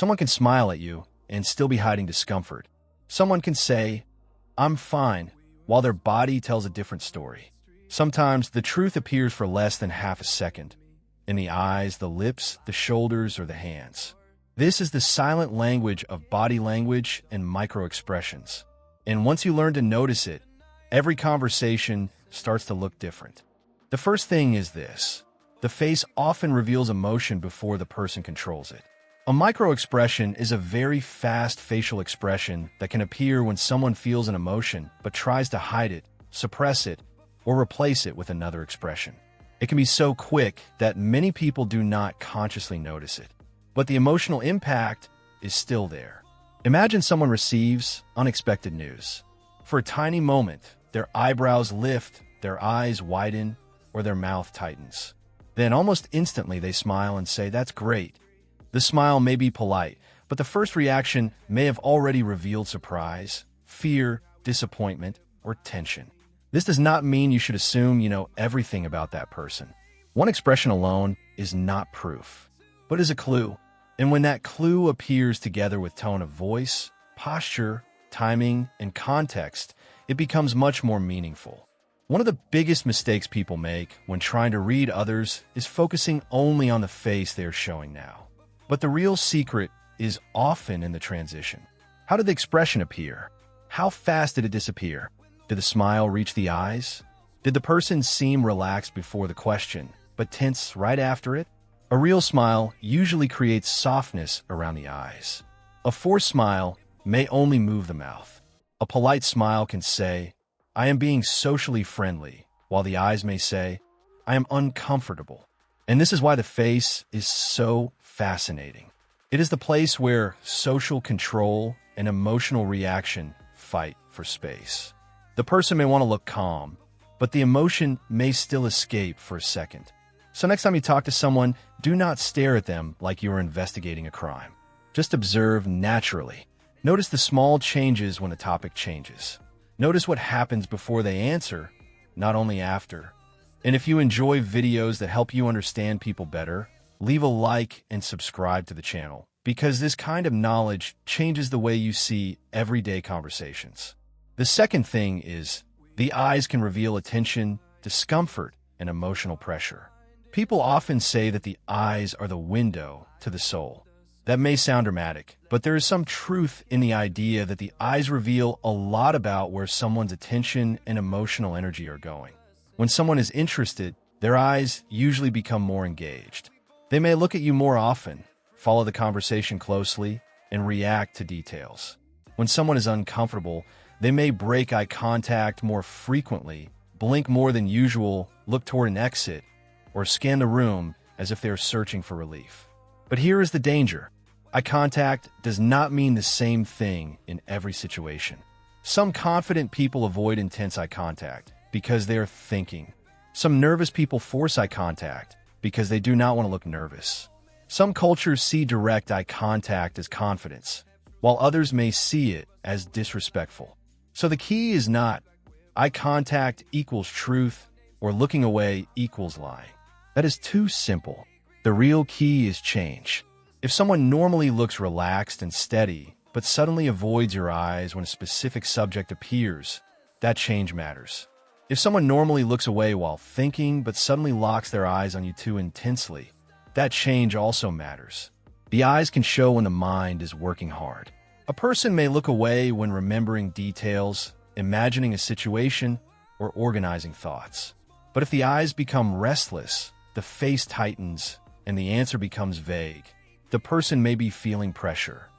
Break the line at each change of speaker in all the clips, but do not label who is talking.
Someone can smile at you and still be hiding discomfort. Someone can say, "I'm fine," while their body tells a different story. Sometimes the truth appears for less than half a second, in the eyes, the lips, the shoulders, or the hands. This is the silent language of body language and micro-expressions. And once you learn to notice it, every conversation starts to look different. The first thing is this: the face often reveals emotion before the person controls it. A micro-expression is a very fast facial expression that can appear when someone feels an emotion but tries to hide it, suppress it, or replace it with another expression. It can be so quick that many people do not consciously notice it. But the emotional impact is still there. Imagine someone receives unexpected news. For a tiny moment, their eyebrows lift, their eyes widen, or their mouth tightens. Then almost instantly they smile and say, "That's great." The smile may be polite, but the first reaction may have already revealed surprise, fear, disappointment, or tension. This does not mean you should assume you know everything about that person. One expression alone is not proof, but is a clue. And when that clue appears together with tone of voice, posture, timing, and context, it becomes much more meaningful. One of the biggest mistakes people make when trying to read others is focusing only on the face they are showing now. But the real secret is often in the transition. How did the expression appear? How fast did it disappear? Did the smile reach the eyes? Did the person seem relaxed before the question, but tense right after it? A real smile usually creates softness around the eyes. A forced smile may only move the mouth. A polite smile can say, "I am being socially friendly," while the eyes may say, "I am uncomfortable." And this is why the face is so fascinating. It is the place where social control and emotional reaction fight for space. The person may want to look calm, but the emotion may still escape for a second. So next time you talk to someone, do not stare at them like you are investigating a crime. Just observe naturally. Notice the small changes when the topic changes. Notice what happens before they answer, not only after. And if you enjoy videos that help you understand people better, leave a like and subscribe to the channel, because this kind of knowledge changes the way you see everyday conversations. The second thing is, the eyes can reveal attention, discomfort, and emotional pressure. People often say that the eyes are the window to the soul. That may sound dramatic, but there is some truth in the idea that the eyes reveal a lot about where someone's attention and emotional energy are going. When someone is interested, their eyes usually become more engaged. They may look at you more often, follow the conversation closely, and react to details. When someone is uncomfortable, they may break eye contact more frequently, blink more than usual, look toward an exit, or scan the room as if they are searching for relief. But here is the danger. Eye contact does not mean the same thing in every situation. Some confident people avoid intense eye contact because they are thinking. Some nervous people force eye contact because they do not want to look nervous. Some cultures see direct eye contact as confidence, while others may see it as disrespectful. So the key is not eye contact equals truth or looking away equals lying. That is too simple. The real key is change. If someone normally looks relaxed and steady, but suddenly avoids your eyes when a specific subject appears, that change matters. If someone normally looks away while thinking, but suddenly locks their eyes on you too intensely, that change also matters. The eyes can show when the mind is working hard. A person may look away when remembering details, imagining a situation, or organizing thoughts. But if the eyes become restless, the face tightens, and the answer becomes vague, the person may be feeling pressure.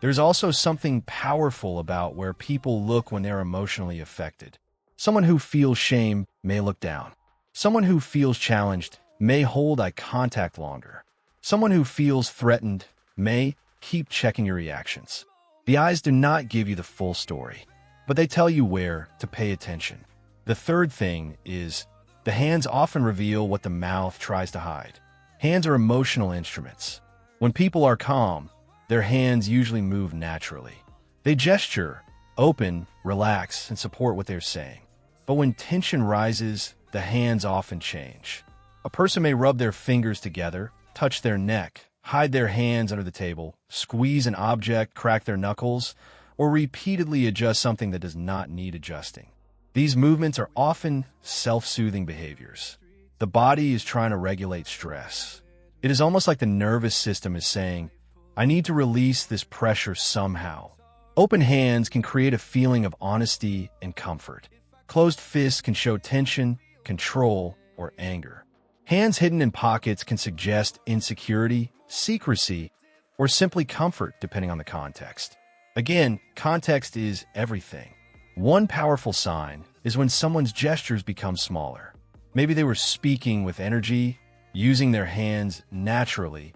There's also something powerful about where people look when they're emotionally affected. Someone who feels shame may look down. Someone who feels challenged may hold eye contact longer. Someone who feels threatened may keep checking your reactions. The eyes do not give you the full story, but they tell you where to pay attention. The third thing is, the hands often reveal what the mouth tries to hide. Hands are emotional instruments. When people are calm, their hands usually move naturally. They gesture, open, relax, and support what they're saying. But when tension rises, the hands often change. A person may rub their fingers together, touch their neck, hide their hands under the table, squeeze an object, crack their knuckles, or repeatedly adjust something that does not need adjusting. These movements are often self-soothing behaviors. The body is trying to regulate stress. It is almost like the nervous system is saying, I need to release this pressure somehow. Open hands can create a feeling of honesty and comfort. Closed fists can show tension, control, or anger. Hands hidden in pockets can suggest insecurity, secrecy, or simply comfort, depending on the context. Again, context is everything. One powerful sign is when someone's gestures become smaller. Maybe they were speaking with energy, using their hands naturally,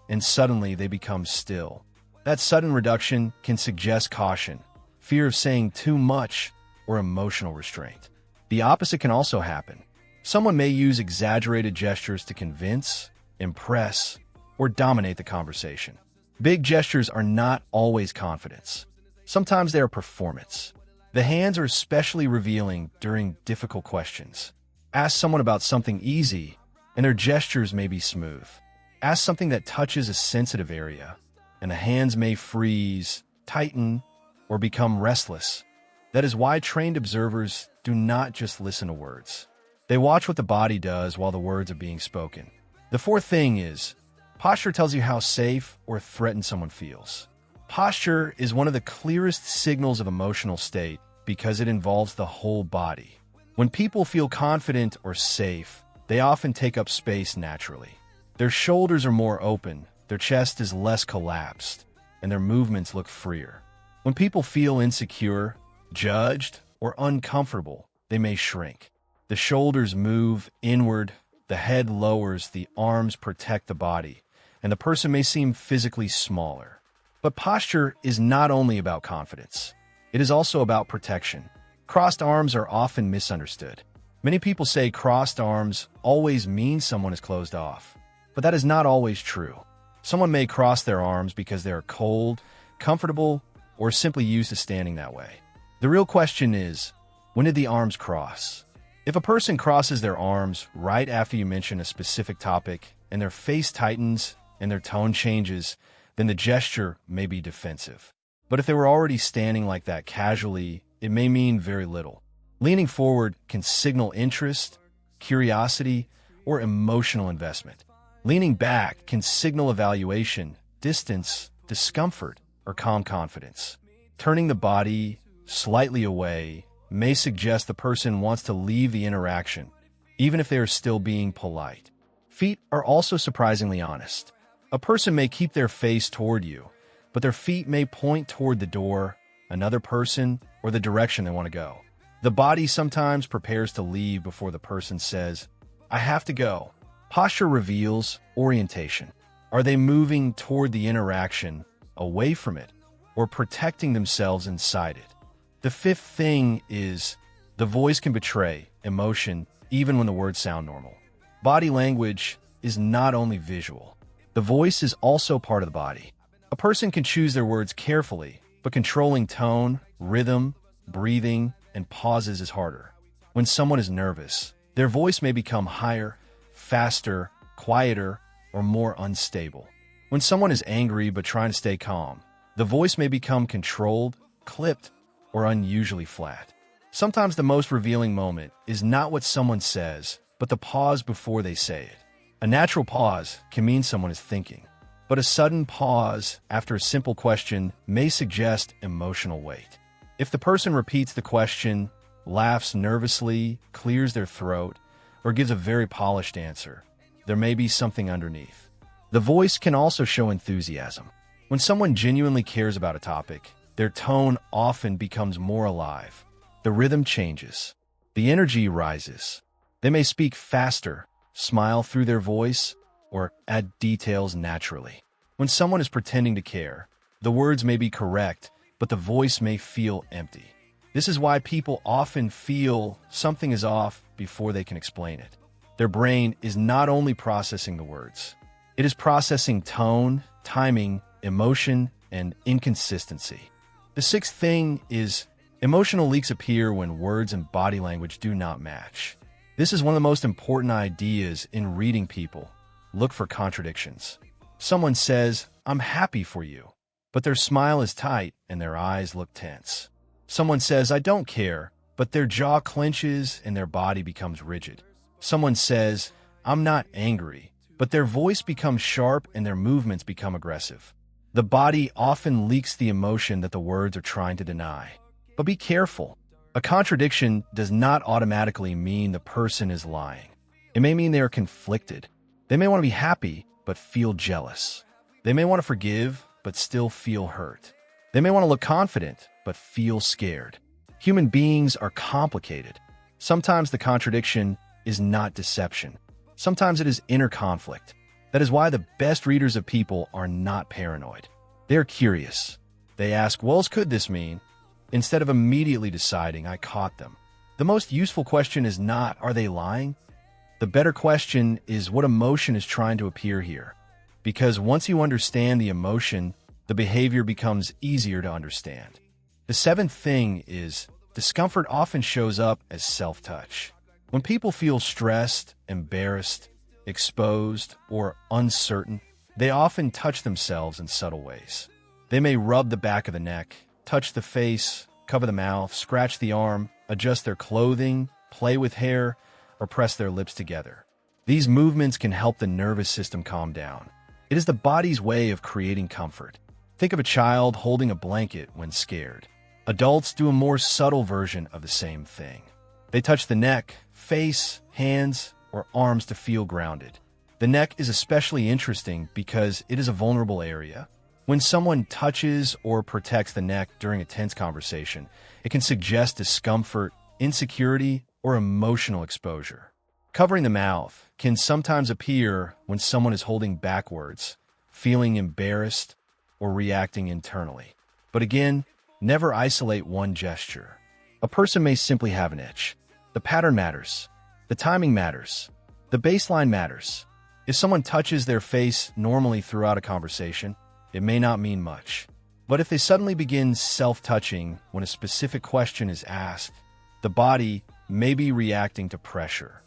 and suddenly they become still. That sudden reduction can suggest caution, fear of saying too much, or emotional restraint. The opposite can also happen. Someone may use exaggerated gestures to convince, impress, or dominate the conversation. Big gestures are not always confidence. Sometimes they are performance. The hands are especially revealing during difficult questions. Ask someone about something easy, and their gestures may be smooth. Ask something that touches a sensitive area, and the hands may freeze, tighten, or become restless. That is why trained observers do not just listen to words. They watch what the body does while the words are being spoken. The fourth thing is, posture tells you how safe or threatened someone feels. Posture is one of the clearest signals of emotional state because it involves the whole body. When people feel confident or safe, they often take up space naturally. Their shoulders are more open, their chest is less collapsed, and their movements look freer. When people feel insecure, judged, or uncomfortable, they may shrink. The shoulders move inward, the head lowers, the arms protect the body, and the person may seem physically smaller. But posture is not only about confidence. It is also about protection. Crossed arms are often misunderstood. Many people say crossed arms always mean someone is closed off, but that is not always true. Someone may cross their arms because they are cold, comfortable, or simply used to standing that way. The real question is, when did the arms cross? If a person crosses their arms right after you mention a specific topic and their face tightens and their tone changes, then the gesture may be defensive. But if they were already standing like that casually, it may mean very little. Leaning forward can signal interest, curiosity, or emotional investment. Leaning back can signal evaluation, distance, discomfort, or calm confidence. Turning the body slightly away may suggest the person wants to leave the interaction, even if they are still being polite. Feet are also surprisingly honest. A person may keep their face toward you, but their feet may point toward the door, another person, or the direction they want to go. The body sometimes prepares to leave before the person says, I have to go. Posture reveals orientation. Are they moving toward the interaction, away from it, or protecting themselves inside it? The fifth thing is, the voice can betray emotion even when the words sound normal. Body language is not only visual. The voice is also part of the body. A person can choose their words carefully, but controlling tone, rhythm, breathing, and pauses is harder. When someone is nervous, their voice may become higher, faster, quieter, or more unstable. When someone is angry but trying to stay calm, the voice may become controlled, clipped, or unusually flat. Sometimes the most revealing moment is not what someone says, but the pause before they say it. A natural pause can mean someone is thinking, but a sudden pause after a simple question may suggest emotional weight. If the person repeats the question, laughs nervously, clears their throat, or gives a very polished answer, there may be something underneath. The voice can also show enthusiasm. When someone genuinely cares about a topic, their tone often becomes more alive. The rhythm changes. The energy rises. They may speak faster, smile through their voice, or add details naturally. When someone is pretending to care, the words may be correct, but the voice may feel empty. This is why people often feel something is off before they can explain it. Their brain is not only processing the words, it is processing tone, timing, emotion, and inconsistency. The sixth thing is emotional leaks appear when words and body language do not match. This is one of the most important ideas in reading people. Look for contradictions. Someone says, I'm happy for you, but their smile is tight and their eyes look tense. Someone says, I don't care, but their jaw clenches and their body becomes rigid. Someone says, I'm not angry, but their voice becomes sharp and their movements become aggressive. The body often leaks the emotion that the words are trying to deny. But be careful. A contradiction does not automatically mean the person is lying. It may mean they are conflicted. They may want to be happy, but feel jealous. They may want to forgive, but still feel hurt. They may want to look confident, but feel scared. Human beings are complicated. Sometimes the contradiction is not deception. Sometimes it is inner conflict. That is why the best readers of people are not paranoid. They are curious. They ask, what else could this mean? Instead of immediately deciding, I caught them. The most useful question is not, are they lying? The better question is, what emotion is trying to appear here? Because once you understand the emotion, the behavior becomes easier to understand. The seventh thing is, discomfort often shows up as self-touch. When people feel stressed, embarrassed, exposed, or uncertain, they often touch themselves in subtle ways. They may rub the back of the neck, touch the face, cover the mouth, scratch the arm, adjust their clothing, play with hair, or press their lips together. These movements can help the nervous system calm down. It is the body's way of creating comfort. Think of a child holding a blanket when scared. Adults do a more subtle version of the same thing. They touch the neck, face, hands, or arms to feel grounded. The neck is especially interesting because it is a vulnerable area. When someone touches or protects the neck during a tense conversation, it can suggest discomfort, insecurity, or emotional exposure. Covering the mouth can sometimes appear when someone is holding back words, feeling embarrassed, or reacting internally. But again, never isolate one gesture. A person may simply have an itch. The pattern matters. The timing matters. The baseline matters. If someone touches their face normally throughout a conversation, it may not mean much. But if they suddenly begin self-touching when a specific question is asked, the body may be reacting to pressure.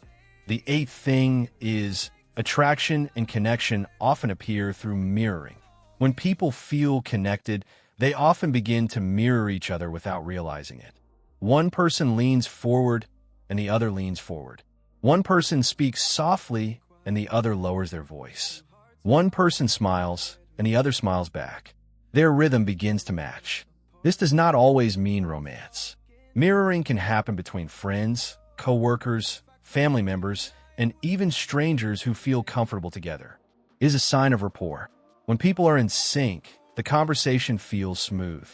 The eighth thing is, attraction and connection often appear through mirroring. When people feel connected, they often begin to mirror each other without realizing it. One person leans forward and the other leans forward. One person speaks softly and the other lowers their voice. One person smiles and the other smiles back. Their rhythm begins to match. This does not always mean romance. Mirroring can happen between friends, co-workers, family members, and even strangers who feel comfortable together. It is a sign of rapport. When people are in sync, the conversation feels smooth.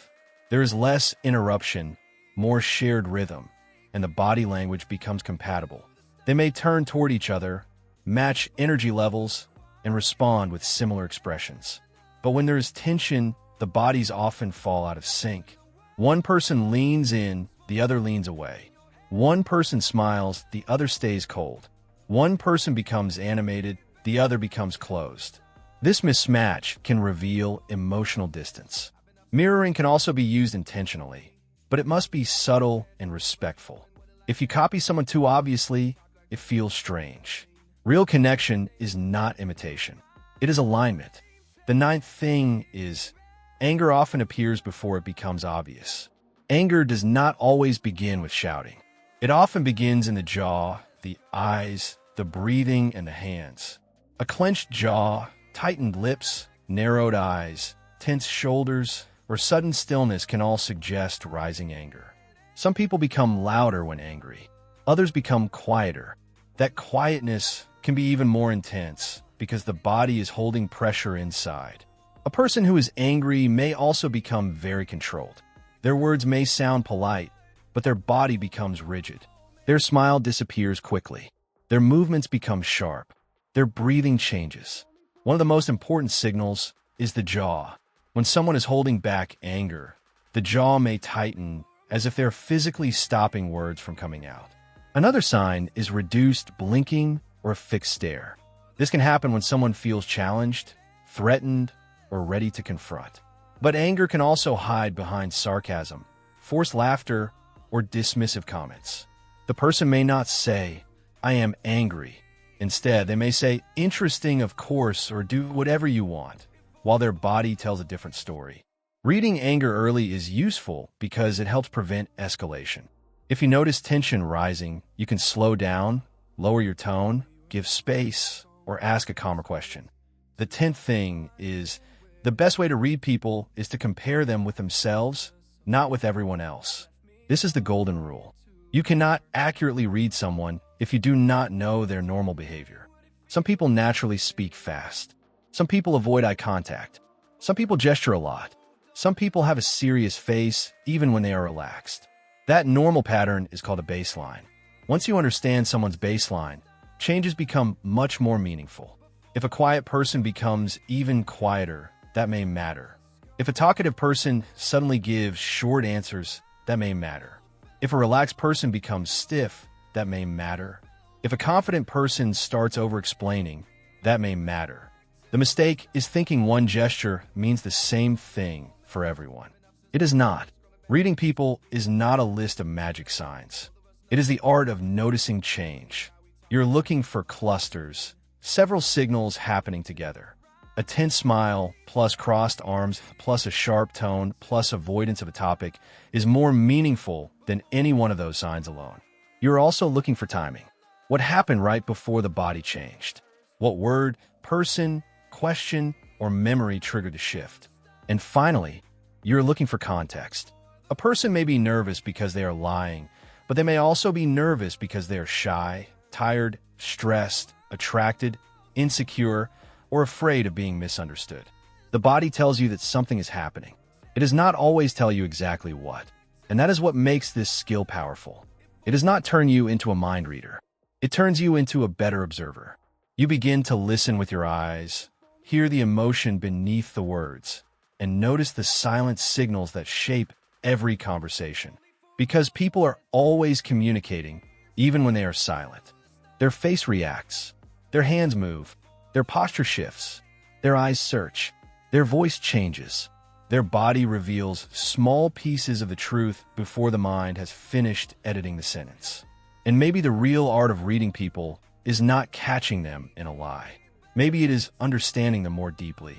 There is less interruption, more shared rhythm, and the body language becomes compatible. They may turn toward each other, match energy levels, and respond with similar expressions. But when there is tension, the bodies often fall out of sync. One person leans in, the other leans away. One person smiles, the other stays cold. One person becomes animated, the other becomes closed. This mismatch can reveal emotional distance. Mirroring can also be used intentionally, but it must be subtle and respectful. If you copy someone too obviously, it feels strange. Real connection is not imitation. It is alignment. The ninth thing is, anger often appears before it becomes obvious. Anger does not always begin with shouting. It often begins in the jaw, the eyes, the breathing, and the hands. A clenched jaw, tightened lips, narrowed eyes, tense shoulders, or sudden stillness can all suggest rising anger. Some people become louder when angry. Others become quieter. That quietness can be even more intense because the body is holding pressure inside. A person who is angry may also become very controlled. Their words may sound polite, but their body becomes rigid. Their smile disappears quickly. Their movements become sharp. Their breathing changes. One of the most important signals is the jaw. When someone is holding back anger, the jaw may tighten as if they're physically stopping words from coming out. Another sign is reduced blinking or a fixed stare. This can happen when someone feels challenged, threatened, or ready to confront. But anger can also hide behind sarcasm, forced laughter, or dismissive comments. The person may not say, "I am angry." Instead, they may say, interesting, of course, or do whatever you want, while their body tells a different story. Reading anger early is useful because it helps prevent escalation. If you notice tension rising, you can slow down, lower your tone, give space, or ask a calmer question. The 10th thing is, the best way to read people is to compare them with themselves, not with everyone else. This is the golden rule. You cannot accurately read someone if you do not know their normal behavior. Some people naturally speak fast. Some people avoid eye contact. Some people gesture a lot. Some people have a serious face even when they are relaxed. That normal pattern is called a baseline. Once you understand someone's baseline, changes become much more meaningful. If a quiet person becomes even quieter, that may matter. If a talkative person suddenly gives short answers, that may matter. If a relaxed person becomes stiff, that may matter. If a confident person starts over-explaining, that may matter. The mistake is thinking one gesture means the same thing for everyone. It is not. Reading people is not a list of magic signs. It is the art of noticing change. You're looking for clusters, several signals happening together. A tense smile, plus crossed arms, plus a sharp tone, plus avoidance of a topic is more meaningful than any one of those signs alone. You're also looking for timing. What happened right before the body changed? What word, person, question, or memory triggered the shift? And finally, you're looking for context. A person may be nervous because they are lying, but they may also be nervous because they are shy, tired, stressed, attracted, insecure, or afraid of being misunderstood. The body tells you that something is happening. It does not always tell you exactly what. And that is what makes this skill powerful. It does not turn you into a mind reader. It turns you into a better observer. You begin to listen with your eyes, hear the emotion beneath the words, and notice the silent signals that shape every conversation. Because people are always communicating, even when they are silent. Their face reacts, their hands move, their posture shifts, their eyes search, their voice changes, their body reveals small pieces of the truth before the mind has finished editing the sentence. And maybe the real art of reading people is not catching them in a lie. Maybe it is understanding them more deeply.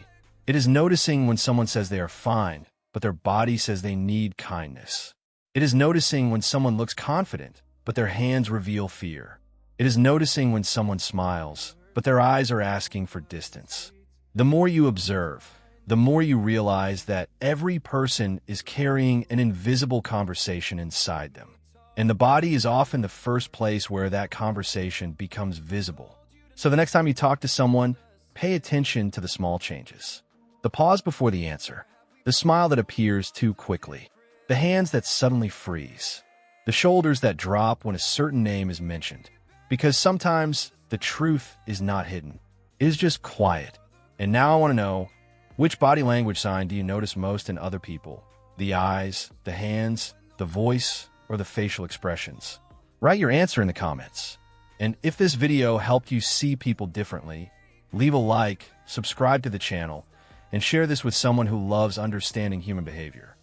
It is noticing when someone says they are fine, but their body says they need kindness. It is noticing when someone looks confident, but their hands reveal fear. It is noticing when someone smiles, but their eyes are asking for distance. The more you observe, the more you realize that every person is carrying an invisible conversation inside them. And the body is often the first place where that conversation becomes visible. So the next time you talk to someone, pay attention to the small changes. The pause before the answer, the smile that appears too quickly, the hands that suddenly freeze, the shoulders that drop when a certain name is mentioned. Because sometimes the truth is not hidden. It is just quiet. And now I want to know, which body language sign do you notice most in other people? The eyes, the hands, the voice, or the facial expressions? Write your answer in the comments. And if this video helped you see people differently, leave a like, subscribe to the channel, and share this with someone who loves understanding human behavior.